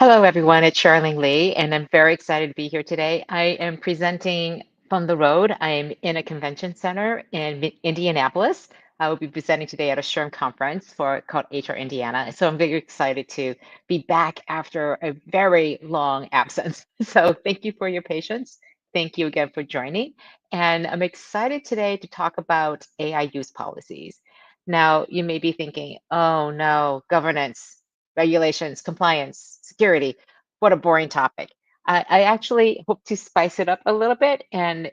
Hello, everyone. It's Charlene Lee, and I'm very excited to be here today. I am presenting from the road. I'm in a convention center in Indianapolis. I will be presenting today at a SHRM conference called HR Indiana. So I'm very excited to be back after a very long absence. So thank you for your patience. Thank you again for joining. And I'm excited today to talk about AI use policies. Now, you may be thinking, oh no, governance, regulations, compliance, security. What a boring topic. I actually hope to spice it up a little bit and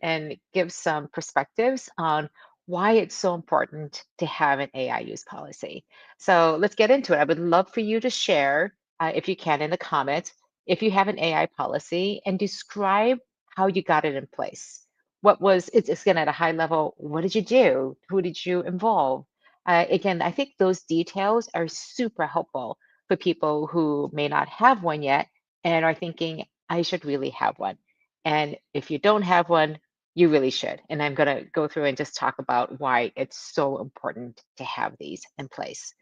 give some perspectives on why it's so important to have an AI use policy. So let's get into it. I would love for you to share, if you can, in the comments, if you have an AI policy and describe how you got it in place. What was, it's again at a high level, what did you do? Who did you involve? Again, I think those details are super helpful for people who may not have one yet and are thinking, I should really have one. And if you don't have one, you really should. And I'm going to go through and just talk about why it's so important to have these in place.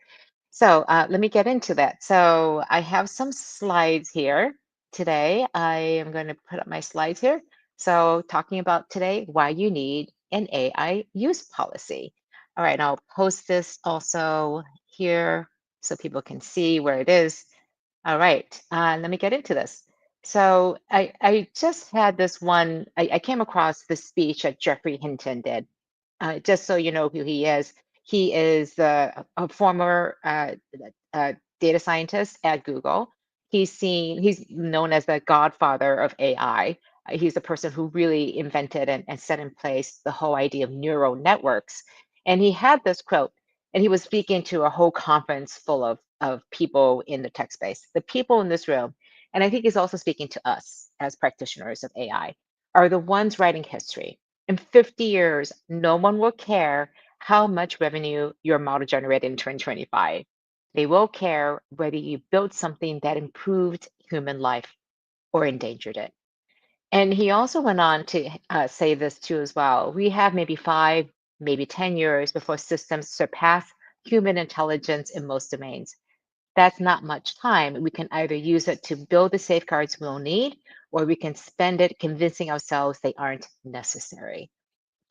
So let me get into that. So I have some slides here today. I am going to put up my slides here. So talking about today, why you need an AI use policy. All right, I'll post this also here so people can see where it is. All right, let me get into this. So I just had this one, I came across this speech that Jeffrey Hinton did. Just so you know who he is a former data scientist at Google. He's known as the godfather of AI. He's the person who really invented and set in place the whole idea of neural networks. And he had this quote, and he was speaking to a whole conference full of people in the tech space. The people in this room, and I think he's also speaking to us as practitioners of AI, are the ones writing history. In 50 years, no one will care how much revenue your model generated in 2025. They will care whether you built something that improved human life or endangered it. And he also went on to say this too as well. We have maybe 5, maybe 10 years before systems surpass human intelligence in most domains. That's not much time. We can either use it to build the safeguards we'll need, or we can spend it convincing ourselves they aren't necessary.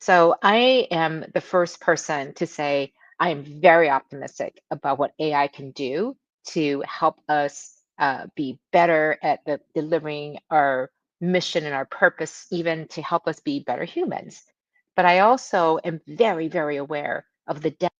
So I am the first person to say I am very optimistic about what AI can do to help us be better at delivering our mission and our purpose, even to help us be better humans. But I also am very, very aware of the depth.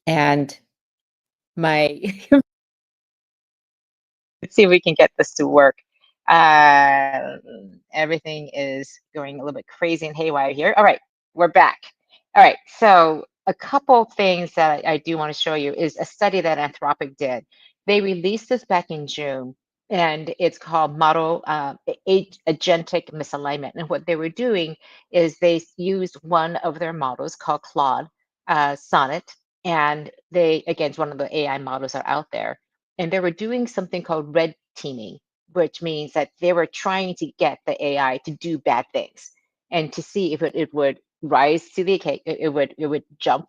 And my let's see if we can get this to work. Uh, Everything is going a little bit crazy and haywire here. All right, we're back. All right, so a couple things that I do want to show you is a study that Anthropic did. They released this back in June, and it's called Model Agentic Misalignment. And what they were doing is they used one of their models called Claude Sonnet, and they, again, it's one of the AI models that are out there, and they were doing something called red teaming, which means that they were trying to get the AI to do bad things and to see if it would rise to the occasion, it would jump,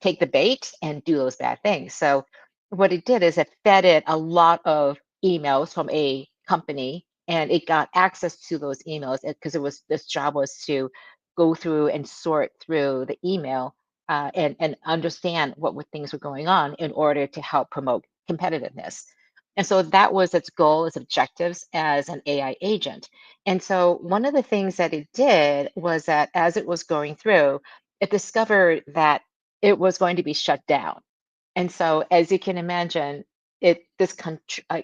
take the bait and do those bad things. So what it did is it fed it a lot of emails from a company and it got access to those emails because it was this job was to go through and sort through the email and understand things were going on in order to help promote competitiveness. And so that was its goal, its objectives as an AI agent. And so one of the things that it did was that as it was going through, it discovered that it was going to be shut down. And so, as you can imagine,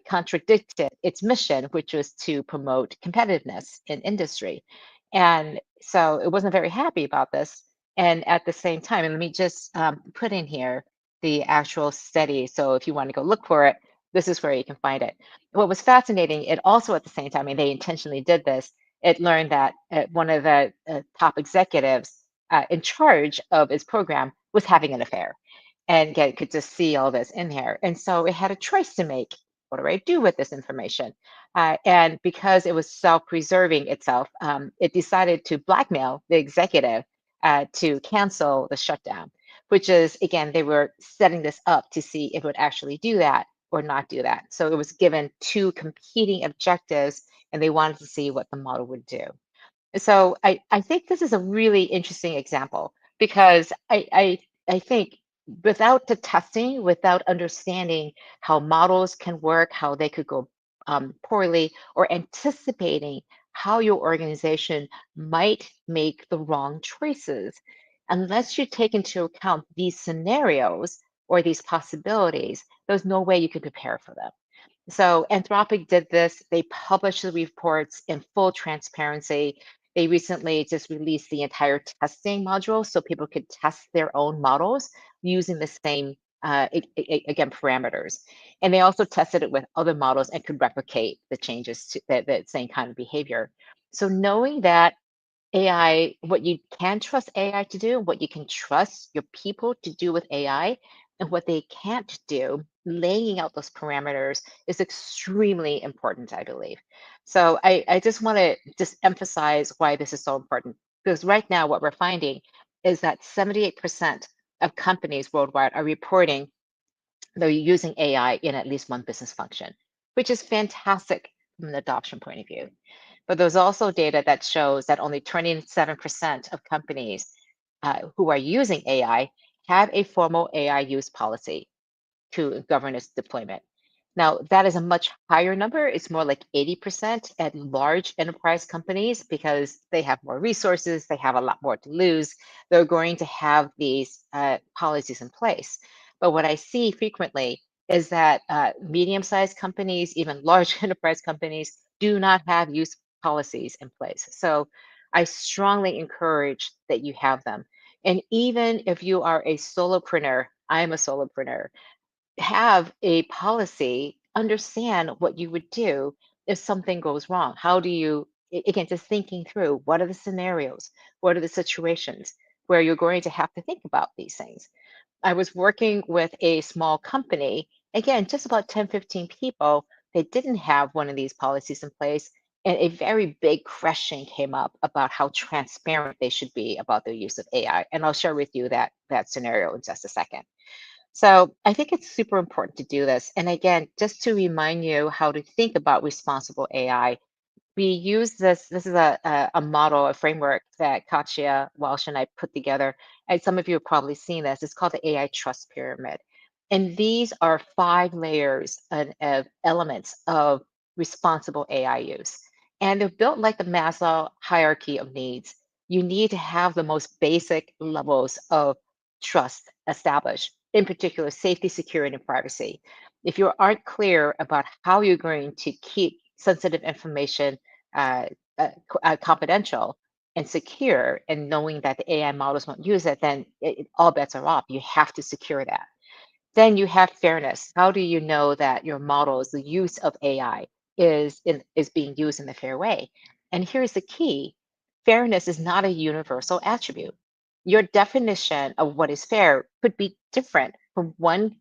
contradicted its mission, which was to promote competitiveness in industry. And so, it wasn't very happy about this. And at the same time, and let me just put in here the actual study. So, if you want to go look for it, this is where you can find it. What was fascinating, it also at the same time, and they intentionally did this, it learned that one of the top executives in charge of its program was having an affair and again, could just see all this in here. And so it had a choice to make. What do I do with this information? And because it was self-preserving itself, it decided to blackmail the executive to cancel the shutdown, which is, again, they were setting this up to see if it would actually do that or not do that. So it was given two competing objectives, and they wanted to see what the model would do. So I think this is a really interesting example because I think without the testing, without understanding how models can work, how they could go poorly, or anticipating how your organization might make the wrong choices, unless you take into account these scenarios or these possibilities, there's no way you can prepare for them. So Anthropic did this. They published the reports in full transparency. They recently just released the entire testing module so people could test their own models using the same, again, parameters. And they also tested it with other models and could replicate the changes to that same kind of behavior. So knowing that AI, what you can trust AI to do, what you can trust your people to do with AI, and what they can't do, laying out those parameters is extremely important, I believe. So I just want to just emphasize why this is so important. Because right now, what we're finding is that 78% of companies worldwide are reporting they're using AI in at least one business function, which is fantastic from an adoption point of view. But there's also data that shows that only 27% of companies who are using AI have a formal AI use policy to govern its deployment. Now, that is a much higher number. It's more like 80% at large enterprise companies because they have more resources, they have a lot more to lose. They're going to have these policies in place. But what I see frequently is that medium sized companies, even large enterprise companies, do not have use policies in place. So I strongly encourage that you have them. And even if you are a solopreneur, I'm a solopreneur, have a policy, understand what you would do if something goes wrong. How do you, again, just thinking through what are the scenarios, what are the situations where you're going to have to think about these things. I was working with a small company, again, just about 10, 15 people. They didn't have one of these policies in place. And a very big question came up about how transparent they should be about their use of AI. And I'll share with you that scenario in just a second. So I think it's super important to do this. And again, just to remind you how to think about responsible AI, we use this is a model, a framework that Katya Walsh and I put together. And some of you have probably seen this. It's called the AI Trust Pyramid. And these are 5 layers of elements of responsible AI use. And they're built like the Maslow hierarchy of needs. You need to have the most basic levels of trust established, in particular, safety, security, and privacy. If you aren't clear about how you're going to keep sensitive information uh, confidential and secure, and knowing that the AI models won't use it, then all bets are off. You have to secure that. Then you have fairness. How do you know that your models, the use of AI, is being used in a fair way? And here's the key: fairness is not a universal attribute. Your definition of what is fair could be different from one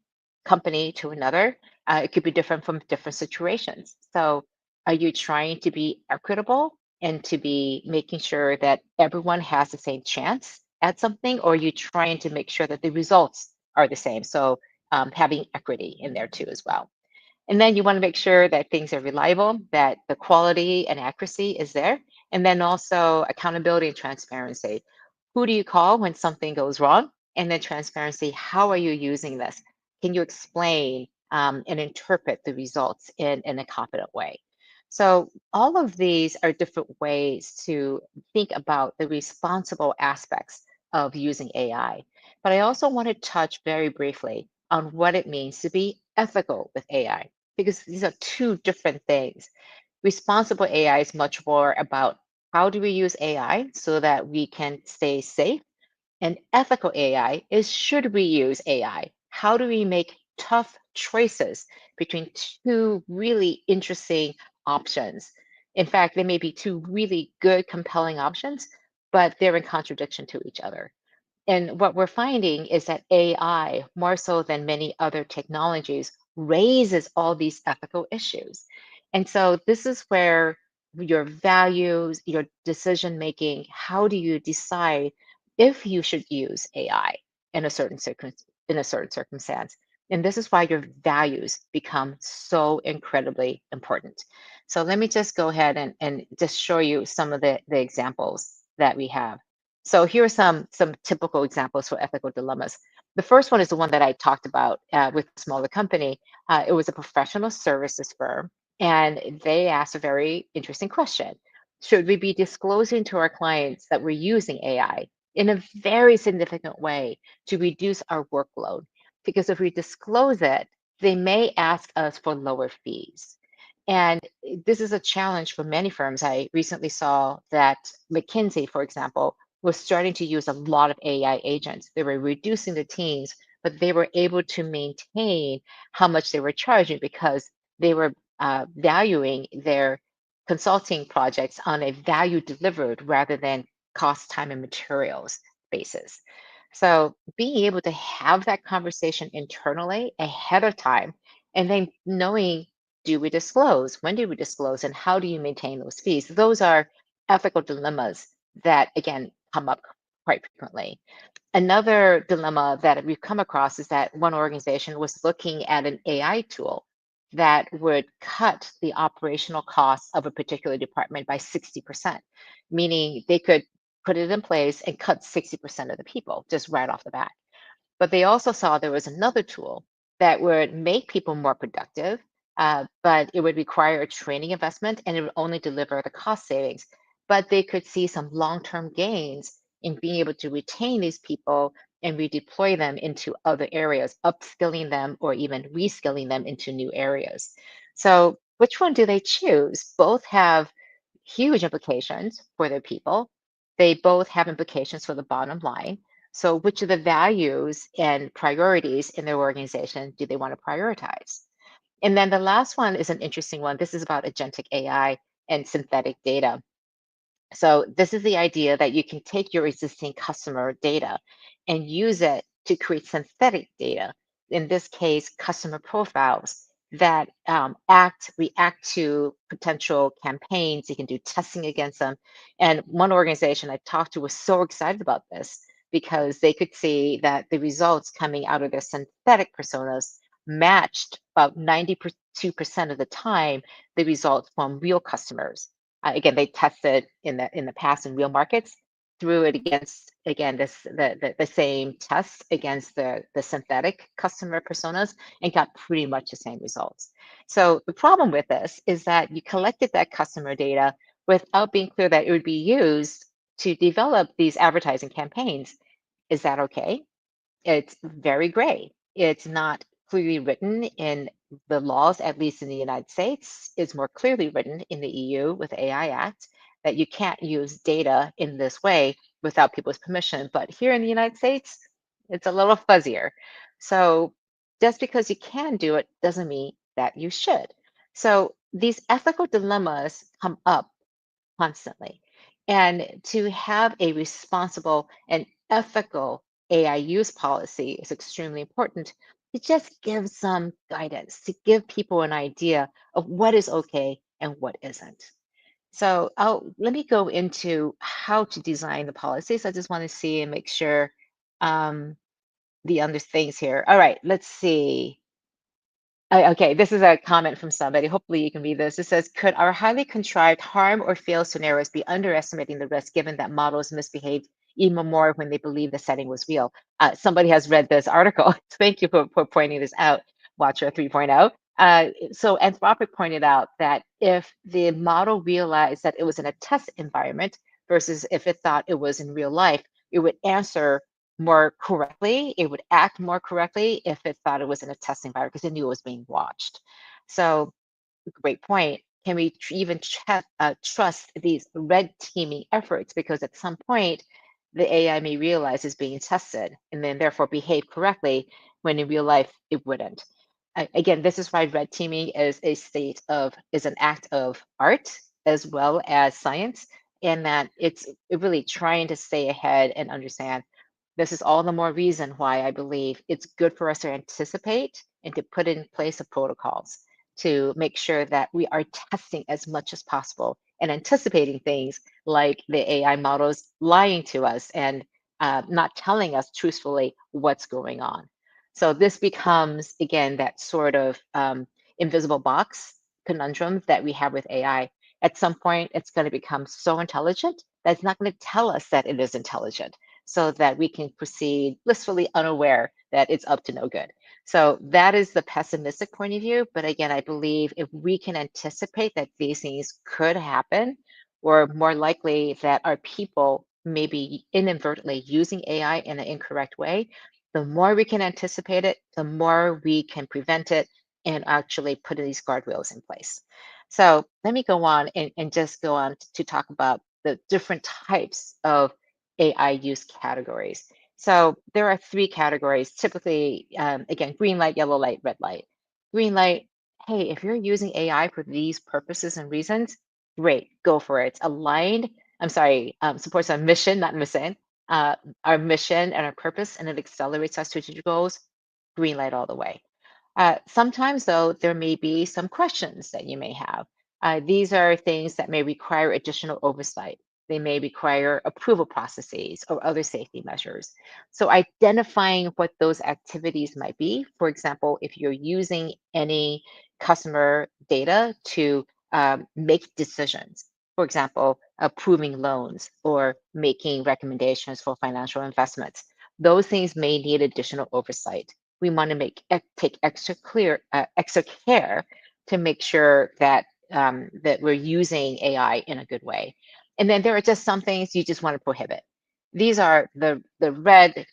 company to another. It could be different from different situations. So, are you trying to be equitable and to be making sure that everyone has the same chance at something, or are you trying to make sure that the results are the same? So, having equity in there too as well. And then you want to make sure that things are reliable, that the quality and accuracy is there. And then also accountability and transparency. Who do you call when something goes wrong? And then transparency, how are you using this? Can you explain and interpret the results in a competent way? So, all of these are different ways to think about the responsible aspects of using AI. But I also want to touch very briefly on what it means to be ethical with AI, because these are two different things. Responsible AI is much more about how do we use AI so that we can stay safe, and ethical AI is should we use AI? How do we make tough choices between two really interesting options? In fact, they may be two really good, compelling options, but they're in contradiction to each other. And what we're finding is that AI, more so than many other technologies, raises all these ethical issues. And so this is where your values, your decision making, how do you decide if you should use AI in a in a certain circumstance? And this is why your values become so incredibly important. So let me just go ahead and just show you some of the examples that we have. So here are some typical examples for ethical dilemmas. The first one is the one that I talked about with a smaller company. It was a professional services firm, and they asked a very interesting question. Should we be disclosing to our clients that we're using AI in a very significant way to reduce our workload? Because if we disclose it, they may ask us for lower fees. And this is a challenge for many firms. I recently saw that McKinsey, for example, was starting to use a lot of AI agents. They were reducing the teams, but they were able to maintain how much they were charging because they were valuing their consulting projects on a value delivered rather than cost, time, and materials basis. So being able to have that conversation internally ahead of time and then knowing, do we disclose? When do we disclose? And how do you maintain those fees? Those are ethical dilemmas that, again, come up quite frequently. Another dilemma that we've come across is that one organization was looking at an AI tool that would cut the operational costs of a particular department by 60%, meaning they could put it in place and cut 60% of the people just right off the bat. But they also saw there was another tool that would make people more productive, but it would require a training investment and it would only deliver the cost savings. But they could see some long term gains in being able to retain these people and redeploy them into other areas, upskilling them or even reskilling them into new areas. So, which one do they choose? Both have huge implications for their people. They both have implications for the bottom line. So, which of the values and priorities in their organization do they want to prioritize? And then the last one is an interesting one. This is about agentic AI and synthetic data. So this is the idea that you can take your existing customer data and use it to create synthetic data. In this case, customer profiles that react to potential campaigns. You can do testing against them. And one organization I talked to was so excited about this because they could see that the results coming out of their synthetic personas matched about 92% of the time the results from real customers. Again, they tested in the past in real markets, threw it against again the same tests against the synthetic customer personas and got pretty much the same results. So the problem with this is that you collected that customer data without being clear that it would be used to develop these advertising campaigns. Is that okay? It's very gray. It's not clearly written in the laws, at least in the United States. It's more clearly written in the EU with the AI Act that you can't use data in this way without people's permission. But here in the United States, it's a little fuzzier. So just because you can do it doesn't mean that you should. So these ethical dilemmas come up constantly. And to have a responsible and ethical AI use policy is extremely important to just give some guidance, to give people an idea of what is okay and what isn't. So let me go into how to design the policies. I just want to see and make sure um, the other things here. All right, let's see. Okay, this is a comment from somebody. Hopefully, you can read this. It says, could our highly contrived harm or fail scenarios be underestimating the risk given that models misbehaved even more when they believed the setting was real? Somebody has read this article. Thank you for pointing this out, Watcher 3.0. So Anthropic pointed out that if the model realized that it was in a test environment versus if it thought it was in real life, it would answer more correctly, it would act more correctly if it thought it was in a test environment because it knew it was being watched. So, great point. Can we even trust these red teaming efforts? Because at some point, the AI may realize it's being tested and then therefore behave correctly when in real life it wouldn't. Again, this is why red teaming is an act of art as well as science, and that it's really trying to stay ahead and understand this is all the more reason why I believe it's good for us to anticipate and to put in place the protocols to make sure that we are testing as much as possible and anticipating things like the AI models lying to us and not telling us truthfully what's going on. So this becomes, again, that sort of invisible box conundrum that we have with AI. At some point, it's going to become so intelligent that it's not going to tell us that it is intelligent so that we can proceed blissfully unaware that it's up to no good. So that is the pessimistic point of view. But again, I believe if we can anticipate that these things could happen, or more likely that our people may be inadvertently using AI in an incorrect way, the more we can anticipate it, the more we can prevent it and actually put these guardrails in place. So let me go on and just go on to talk about the different types of AI use categories. So there are three categories, typically, again, green light, yellow light, red light. Green light, hey, if you're using AI for these purposes and reasons, great, go for it. It's aligned, I'm sorry, supports our mission, not mission, our mission and our purpose, and it accelerates our strategic goals, green light all the way. Sometimes, though, there may be some questions that you may have. These are things that may require additional oversight. They may require approval processes or other safety measures. So, identifying what those activities might be, for example, if you're using any customer data to make decisions, for example, approving loans or making recommendations for financial investments, those things may need additional oversight. We want to take extra care to make sure that that we're using AI in a good way. And then there are just some things you just want to prohibit. These are the red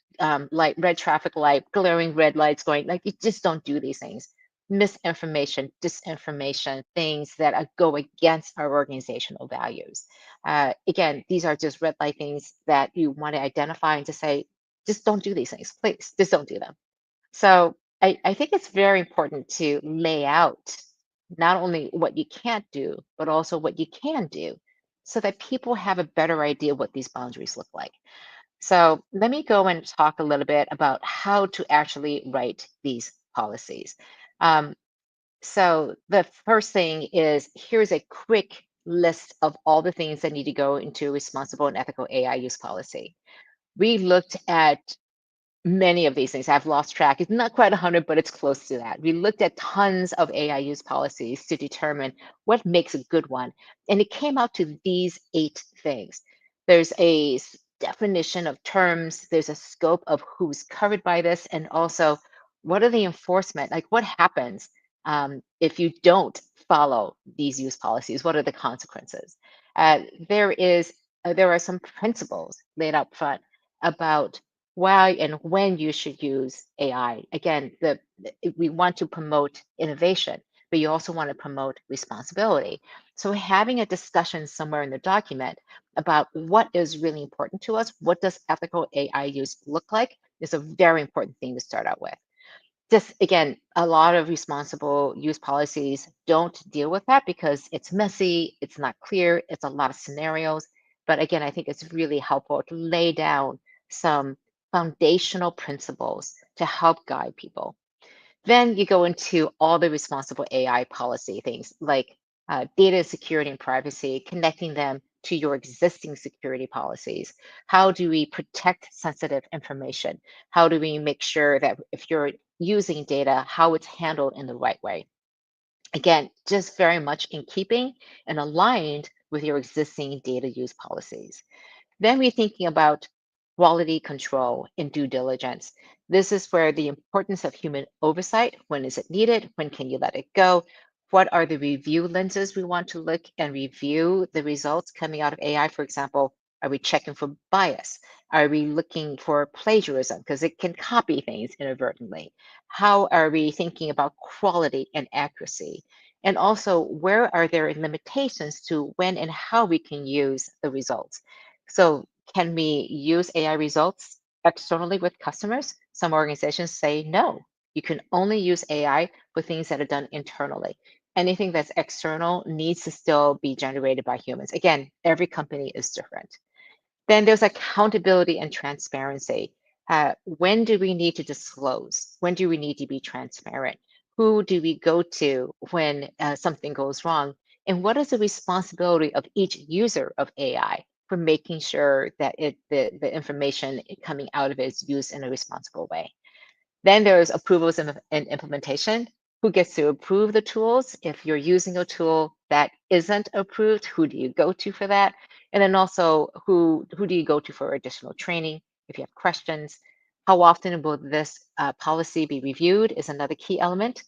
light, red traffic light, glaring red lights going like you just don't do these things. Misinformation, disinformation, things that go against our organizational values. Again, these are just red light things that you want to identify and to say, just don't do these things, please. Just don't do them. So I think it's very important to lay out not only what you can't do, but also what you can do so that people have a better idea what these boundaries look like. So let me go and talk a little bit about how to actually write these policies. Um, so the first thing is here's a quick list of all the things that need to go into responsible and ethical AI use policy. We looked at many of these things. I've lost track. It's not quite 100, but it's close to that. We looked at tons of AI use policies to determine what makes a good one. And it came out to these 8 things. There's a definition of terms, there's a scope of who's covered by this, and also what are the enforcement, like what happens if you don't follow these use policies? What are the consequences? Uh, there is there are some principles laid out front about why and when you should use AI. Again, we want to promote innovation, but you also want to promote responsibility. So having a discussion somewhere in the document about what is really important to us, what does ethical AI use look like, is a very important thing to start out with. Just again, a lot of responsible use policies don't deal with that because it's messy, it's not clear, it's a lot of scenarios. But again, I think it's really helpful to lay down some foundational principles to help guide people. Then you go into all the responsible AI policy things like data security and privacy, connecting them to your existing security policies? How do we protect sensitive information? How do we make sure that if you're using data, how it's handled in the right way? Again, just very much in keeping and aligned with your existing data use policies. Then we're thinking about quality control and due diligence. This is where the importance of human oversight. When is it needed? When can you let it go? What are the review lenses we want to look and review the results coming out of AI? For example, are we checking for bias? Are we looking for plagiarism? Because it can copy things inadvertently. How are we thinking about quality and accuracy? And also, where are there limitations to when and how we can use the results? So, can we use AI results externally with customers? Some organizations say no. You can only use AI for things that are done internally. Anything that's external needs to still be generated by humans. Again, every company is different. Then there's accountability and transparency. When do we need to disclose? When do we need to be transparent? Who do we go to when something goes wrong? And what is the responsibility of each user of AI for making sure that the information coming out of it is used in a responsible way? Then there's approvals and implementation. Who gets to approve the tools? If you're using a tool that isn't approved, who do you go to for that? And then also, who do you go to for additional training if you have questions? How often will this policy be reviewed is another key element.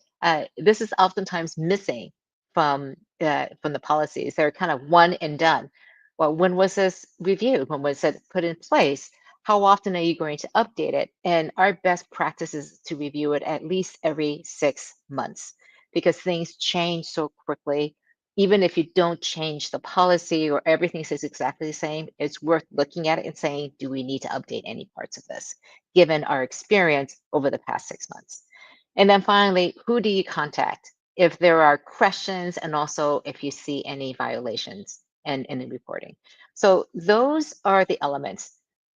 This is oftentimes missing from the policies. They're kind of one and done. Well, when was this reviewed? When was it put in place? How often are you going to update it? And our best practice is to review it at least every 6 months because things change so quickly. Even if you don't change the policy or everything stays exactly the same, it's worth looking at it and saying, do we need to update any parts of this, given our experience over the past 6 months? And then finally, who do you contact if there are questions and also if you see any violations and in the reporting? So those are the elements.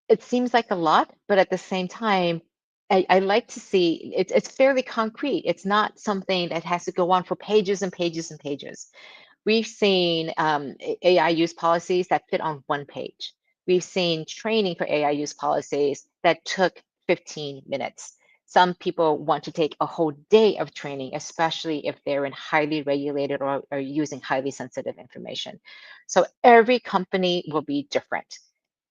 It seems like a lot, but at the same time, I like to see it's fairly concrete. It's not something that has to go on for pages and pages and pages. We've seen AI use policies that fit on one page. We've seen training for AI use policies that took 15 minutes. Some people want to take a whole day of training, especially if they're in highly regulated or using highly sensitive information. So every company will be different.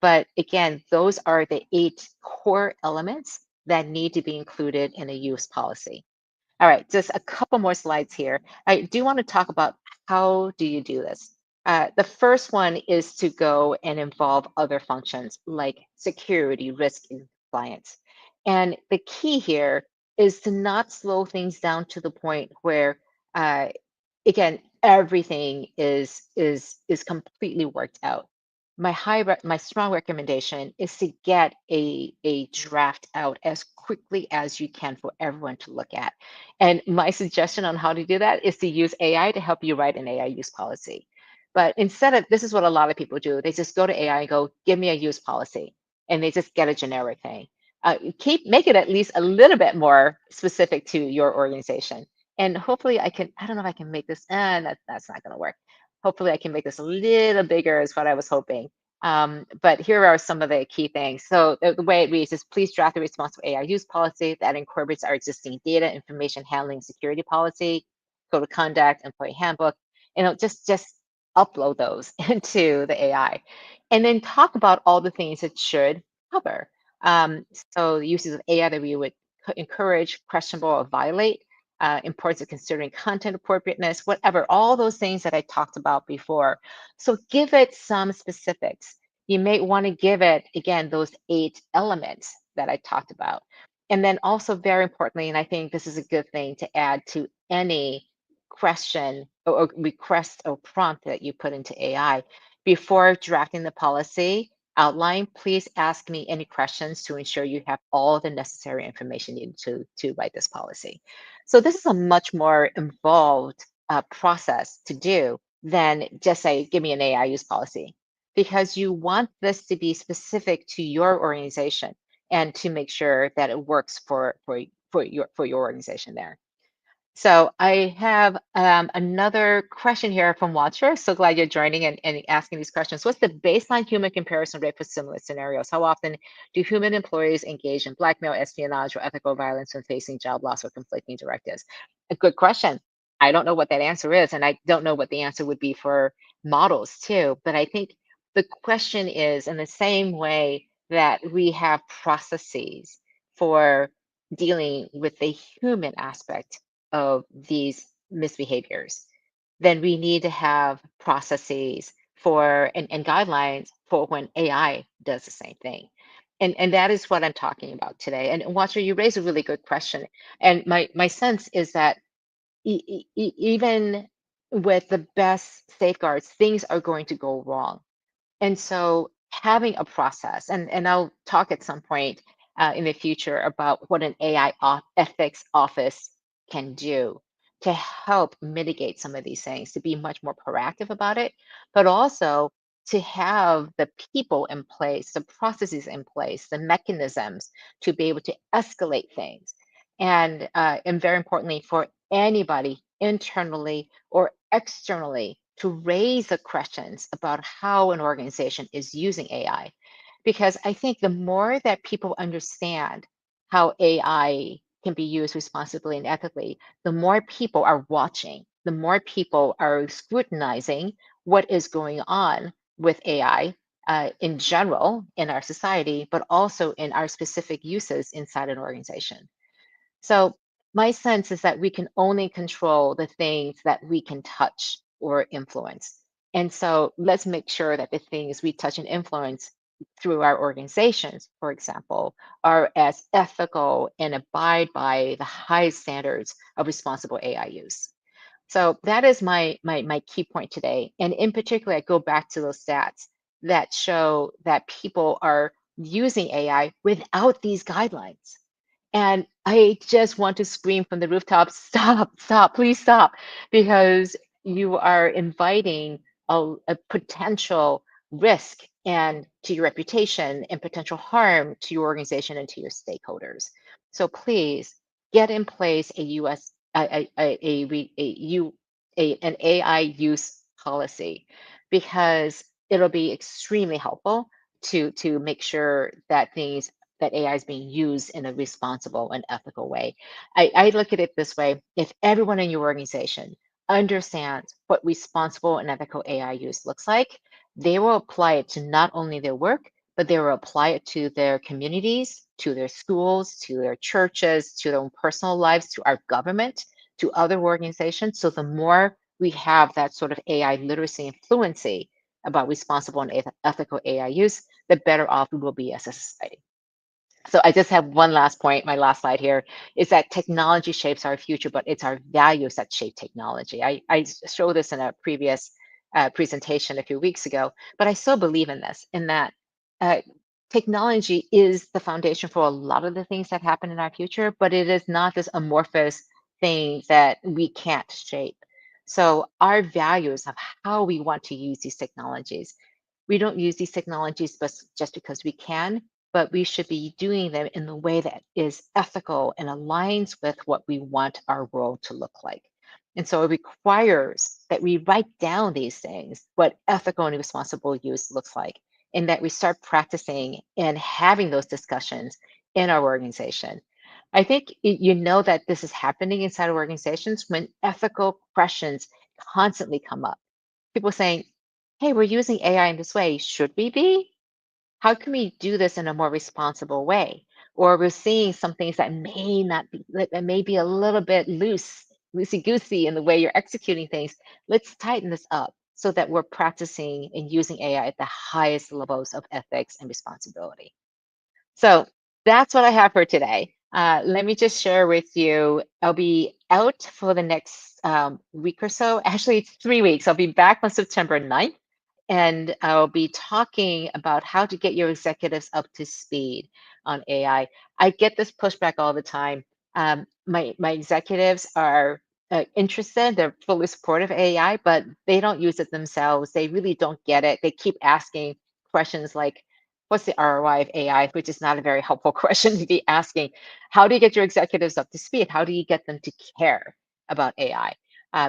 But again, those are the 8 core elements that need to be included in a use policy. All right, just a couple more slides here. I do want to talk about how do you do this. The first one is to go and involve other functions like security, risk, and compliance. And the key here is to not slow things down to the point where uh, again, everything is completely worked out. My strong recommendation is to get a draft out as quickly as you can for everyone to look at. And my suggestion on how to do that is to use AI to help you write an AI use policy. But instead of this is what a lot of people do. They just go to AI and go, give me a use policy. And they just get a generic thing. Make it at least a little bit more specific to your organization. And hopefully I don't know if I can make this, and that's not gonna work. Hopefully I can make this a little bigger is what I was hoping. But here are some of the key things. So the way it reads is please draft the responsible AI use policy that incorporates our existing data information handling security policy, code of conduct, employee handbook, just upload those into the AI. And then talk about all the things it should cover. So the uses of AI that we would encourage, questionable, or violate, importance of considering content appropriateness, whatever, all those things that I talked about before. So give it some specifics. You may want to give it, again, those 8 elements that I talked about. And then also, very importantly, and I think this is a good thing to add to any question or request or prompt that you put into AI before drafting the policy outline, please ask me any questions to ensure you have all the necessary information needed to write this policy. So this is a much more involved process to do than just say, give me an AI use policy, because you want this to be specific to your organization and to make sure that it works for your organization there. So I have another question here from Watcher. So glad you're joining and asking these questions. What's the baseline human comparison rate for similar scenarios? How often do human employees engage in blackmail, espionage, or ethical violence when facing job loss or conflicting directives? A good question. I don't know what that answer is, and I don't know what the answer would be for models too. But I think the question is in the same way that we have processes for dealing with the human aspect of these misbehaviors, then we need to have processes for and guidelines for when AI does the same thing. And that is what I'm talking about today. And Watcher, you raise a really good question. And my sense is that even with the best safeguards, things are going to go wrong. And so having a process, and I'll talk at some point in the future about what an AI ethics office can do to help mitigate some of these things, to be much more proactive about it, but also to have the people in place, the processes in place, the mechanisms to be able to escalate things. And very importantly, for anybody internally or externally to raise the questions about how an organization is using AI. Because I think the more that people understand how AI can be used responsibly and ethically, the more people are watching, the more people are scrutinizing what is going on with AI in general in our society, but also in our specific uses inside an organization. So my sense is that we can only control the things that we can touch or influence. And so let's make sure that the things we touch and influence through our organizations, for example, are as ethical and abide by the highest standards of responsible AI use. So that is my key point today. And in particular, I go back to those stats that show that people are using AI without these guidelines. And I just want to scream from the rooftops, stop, stop, please stop, because you are inviting a potential risk and to your reputation and potential harm to your organization and to your stakeholders. So please get in place a US an AI use policy because it'll be extremely helpful to make sure that things that AI is being used in a responsible and ethical way. I look at it this way: if everyone in your organization understands what responsible and ethical AI use looks like, they will apply it to not only their work, but they will apply it to their communities, to their schools, to their churches, to their own personal lives, to our government, to other organizations. So the more we have that sort of AI literacy and fluency about responsible and ethical AI use, the better off we will be as a society. So I just have one last point. My last slide here is that technology shapes our future, but it's our values that shape technology. I showed this in a previous presentation a few weeks ago, but I still believe in this, in that uh, technology is the foundation for a lot of the things that happen in our future, but it is not this amorphous thing that we can't shape. So our values of how we want to use these technologies, we don't use these technologies just because we can, but we should be doing them in the way that is ethical and aligns with what we want our world to look like. And so it requires that we write down these things, what ethical and responsible use looks like, and that we start practicing and having those discussions in our organization. I think you know that this is happening inside organizations when ethical questions constantly come up. People saying, hey, we're using AI in this way. Should we be? How can we do this in a more responsible way? Or we're seeing some things that may not be, that may be a little bit loosey goosey in the way you're executing things. Let's tighten this up so that we're practicing and using AI at the highest levels of ethics and responsibility. So that's what I have for today. Let me just share with you. I'll be out for the next week or so. Actually, it's 3 weeks. I'll be back on September 9th, and I'll be talking about how to get your executives up to speed on AI. I get this pushback all the time. My executives are interested, they're fully supportive of AI, but they don't use it themselves. They really don't get it. They keep asking questions like, what's the ROI of AI, which is not a very helpful question to be asking. How do you get your executives up to speed? How do you get them to care? about AI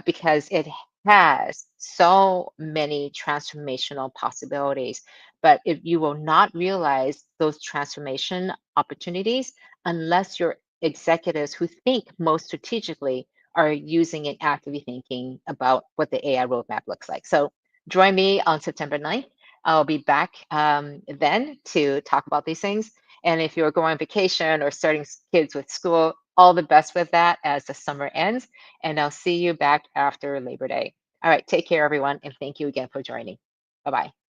because it has so many transformational possibilities. But if you will not realize those transformation opportunities unless your executives who think most strategically are using and actively thinking about what the AI roadmap looks like. So join me on September 9th. I'll be back then to talk about these things. And if you're going on vacation or starting kids with school, all the best with that as the summer ends. And I'll see you back after Labor Day. All right, take care, everyone. And thank you again for joining. Bye bye.